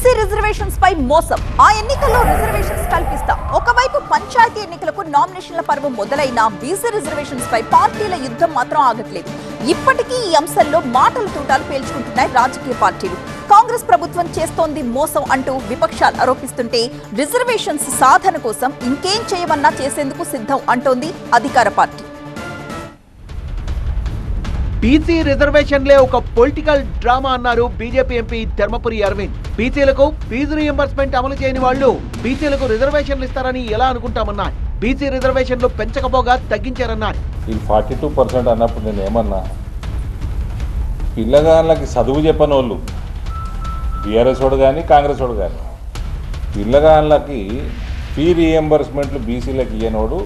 BC reservations పై మోసం ఆ ఎన్నికల్లో రిజర్వేషన్స్ కల్పిస్తా ఒకవైపు పంచాయతీ ఎన్నికలకు నామినేషన్ల పర్వం మొదలైన బీసీ రిజర్వేషన్స్ పై పార్టీల యుద్ధం మాత్రం ఆగట్లేదు. ఇప్పటికీ ఈ అంశంలో మాటల తూటాలు పేల్చుకుంటున్నాయి రాజకీయ పార్టీలు. కాంగ్రెస్ ప్రభుత్వం చేస్తోంది మోసం అంటూ విపక్షాలు ఆరోపిస్తుంటే రిజర్వేషన్స్ సాధన కోసం ఇంకేం చేయమన్నా చేసేందుకు సిద్ధం అంటోంది అధికార పార్టీ. బీసీ రిజర్వేషన్లే ఒక పొలిటికల్ డ్రామా అన్నారు బీజేపీ ఎంపీ ధర్మపురి అరవింద్. బీసీలకు ఫీజు రీయింబర్స్మెంట్ అమలు చేయని వాళ్ళు బీసీలకు రిజర్వేషన్లు ఇస్తారని ఎలా అనుకుంటామన్నారు. బీసీ రిజర్వేషన్లు పెంచకపోగా తగ్గించారన్నారు. ఈ 42% అన్నప్పుడు నేను ఏమన్నా, పిల్లగాళ్ళకి చదువు చెప్పని వాళ్ళు బీఆర్ఎస్ వాడు కానీ కాంగ్రెస్ వాడు కానీ పిల్లగాళ్ళకి ఫీ రీయింబర్స్మెంట్లు బీసీలకు ఇయ్యనోడు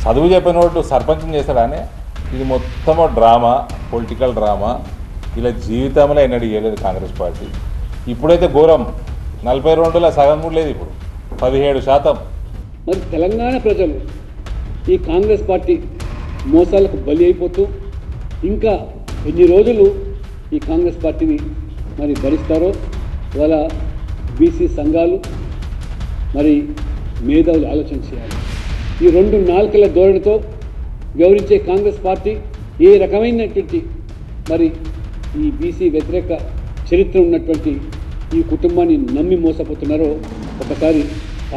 చదువు చెప్పినోడు సర్పంచం చేస్తాడానే. ఇది మొత్తము డ్రామా, పొలిటికల్ డ్రామా. ఇలా జీవితంలో ఎన్నడూ ఇవ్వలేదు కాంగ్రెస్ పార్టీ. ఇప్పుడైతే ఘోరం, 42లో సగం కూడా లేదు, ఇప్పుడు 17%. మరి తెలంగాణ ప్రజలు ఈ కాంగ్రెస్ పార్టీ మోసాలకు బలి అయిపోతూ ఇంకా ఎన్ని రోజులు ఈ కాంగ్రెస్ పార్టీని మరి భరిస్తారో వాళ్ళ బీసీ సంఘాలు మరి మేధావులు ఆలోచన చేయాలి. ఈ రెండు నాలుకల ధోరణితో వ్యవహరించే కాంగ్రెస్ పార్టీ ఏ రకమైనటువంటి మరి ఈ బీసీ వ్యతిరేక చరిత్ర ఉన్నటువంటి ఈ కుటుంబాన్ని నమ్మి మోసపోతున్నారో ఒకసారి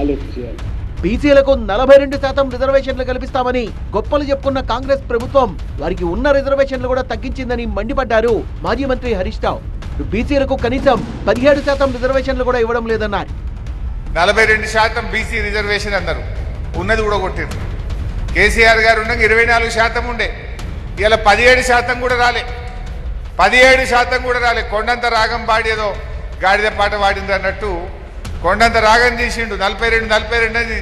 ఆలోచన చేయాలి. బీసీలకు 42% రిజర్వేషన్లు కల్పిస్తామని గొప్పలు చెప్పుకున్న కాంగ్రెస్ ప్రభుత్వం వారికి ఉన్న రిజర్వేషన్లు కూడా తగ్గించిందని మండిపడ్డారు మాజీ మంత్రి హరీష్ రావు. బీసీలకు కనీసం 17% రిజర్వేషన్లు కూడా ఇవ్వడం లేదన్నారు. 42% బీసీ రిజర్వేషన్ అన్నారు, ఉన్నది కూడా కొట్టారు. కేసీఆర్ గారు ఉండగా 24% ఉండే, ఇలా 17% కూడా రాలే. 17% కూడా రాలే. కొండంత రాగం పాడేదో గాడిద పాట పాడింది అన్నట్టు కొండంత రాగం చేసిండు. 42 అని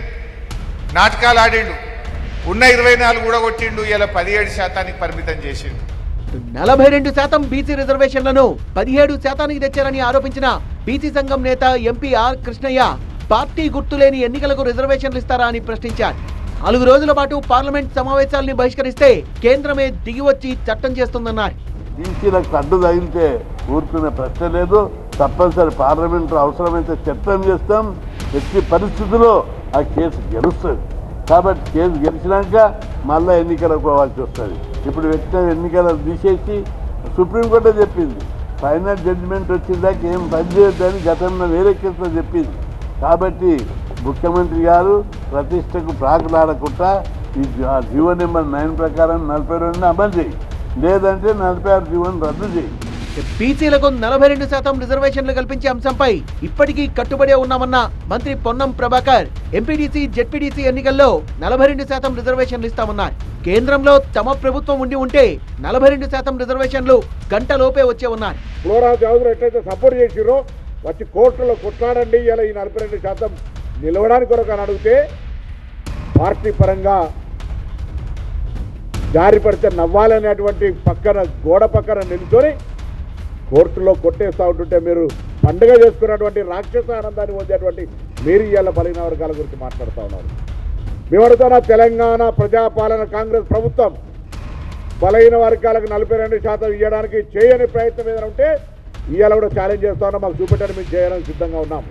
నాటకాలు ఆడిండు. ఉన్న 24 కూడా కొట్టిండు. ఇలా 17%కి పరిమితం చేసిండు. 42% బీసీ రిజర్వేషన్లను 17%కి తెచ్చారని ఆరోపించిన బీసీ సంఘం నేత ఎంపీ ఆర్ కృష్ణయ్య పార్టీ గుర్తులేని ఎన్నికలకు రిజర్వేషన్లు ఇస్తారా అని ప్రశ్నించారు. 4 రోజుల పాటు పార్లమెంట్ సమావేశాలను బహిష్కరిస్తే కేంద్రమే దిగివచ్చి చట్టం చేస్తుందన్నారు. బీసీలకు అడ్డు తగిలితే ఊరుకునే ప్రశ్న లేదు. తప్పనిసరి పార్లమెంట్లో అవసరమైతే చట్టం చేస్తాం. ఎట్టి పరిస్థితుల్లో ఆ కేసు గెలుస్తుంది. కాబట్టి కేసు గెలిచినాక మళ్ళీ ఎన్నికలకు పోవాల్సి వస్తుంది. ఇప్పుడు వ్యక్తి ఎన్నికలు తీసేసి సుప్రీంకోర్టే చెప్పింది, ఫైనల్ జడ్జిమెంట్ వచ్చిందాక ఏం పని చేయొద్దని గతంలో వేరే కేసులో చెప్పింది. కాబట్టి ముఖ్యమంత్రి గారు ప్రతిష్టకు ప్రాకులాడకుండా ఈ జీవో నెంబర్ 9 ప్రకారం 42 అమలు చేయి, లేదంటే 46 జీవోను రద్దు చేయి. బీసీలకు 42% రిజర్వేషన్లు కల్పించే అంశంపై ఇప్పటికీ కట్టుబడే ఉన్నామన్న మంత్రి పొన్నం ప్రభాకర్ ఎంపీడీసీ జెడ్పీడీసీ ఎన్నికల్లో 42% రిజర్వేషన్లు ఇస్తామన్నారు. కేంద్రంలో తమ ప్రభుత్వం ఉంటే 42% రిజర్వేషన్లు గంటలోపే వచ్చే ఉన్నారు. ఫ్లోరా చౌదరి ఎట్లయితే సపోర్ట్ చేసిరో వచ్చి కోర్టులో కొట్లాడండి, ఇలా ఈ 42% నిలవడానికి కొరకు అని అడిగితే పార్టీ పరంగా జారి పడితే నవ్వాలనేటువంటి పక్కన గోడ పక్కన నిలుచొని కోర్టులో కొట్టేస్తూ ఉంటుంటే మీరు పండుగ చేసుకున్నటువంటి రాక్షస ఆనందాన్ని పొందేటువంటి మీరు ఇవాళ బలహీన వర్గాల గురించి మాట్లాడుతూ ఉన్నారు. మేము అడుగుతున్న తెలంగాణ ప్రజాపాలన కాంగ్రెస్ ప్రభుత్వం బలహీన వర్గాలకు 42% ఇవ్వడానికి చేయని ప్రయత్నం ఏదైనా ఉంటే ఇవాళ కూడా ఛాలెంజ్ చేస్తా ఉన్నాం. మాకు చూపెట్టని మేము చేయాలని సిద్ధంగా ఉన్నాం.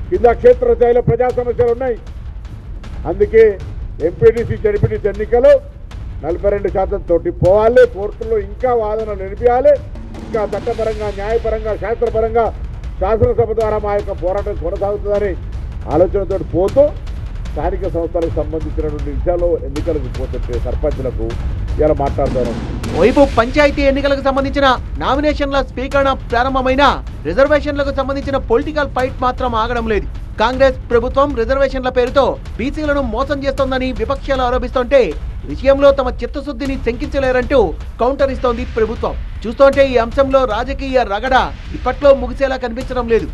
కింద క్షేత్రస్థాయిలో ప్రజా సమస్యలు ఉన్నాయి. అందుకే ఎంపీటీసీ జడ్పీటీసీ ఎన్నికలు 42% తోటి పోవాలి. కోర్టులో ఇంకా వాదనలు నిలిపియాలి. ఇంకా చట్టపరంగా, న్యాయపరంగా, శాస్త్రపరంగా శాసనసభ ద్వారా మా యొక్క పోరాటం కొనసాగుతుందని ఆలోచనతో పోతూ స్థానిక సంస్థలకు సంబంధించినటువంటి విషయాల్లో ఎన్నికలకు పోతుంటే సర్పంచ్లకు ఇలా మాట్లాడుతారు. వైపు పంచాయతీ ఎన్నికలకు సంబంధించిన నామినేషన్ల స్వీకరణ ప్రారంభమైన రిజర్వేషన్లకు సంబంధించిన పొలిటికల్ ఫైట్ మాత్రం ఆగడం లేదు. కాంగ్రెస్ ప్రభుత్వం రిజర్వేషన్ల పేరుతో బీసీలను మోసం చేస్తోందని విపక్షాలు ఆరోపిస్తుంటే విషయంలో తమ చిత్తశుద్ధిని శంకించలేరంటూ కౌంటర్ ఇస్తోంది ప్రభుత్వం. చూస్తుంటే ఈ అంశంలో రాజకీయ రగడ ఇప్పట్లో ముగిసేలా కనిపించడం లేదు.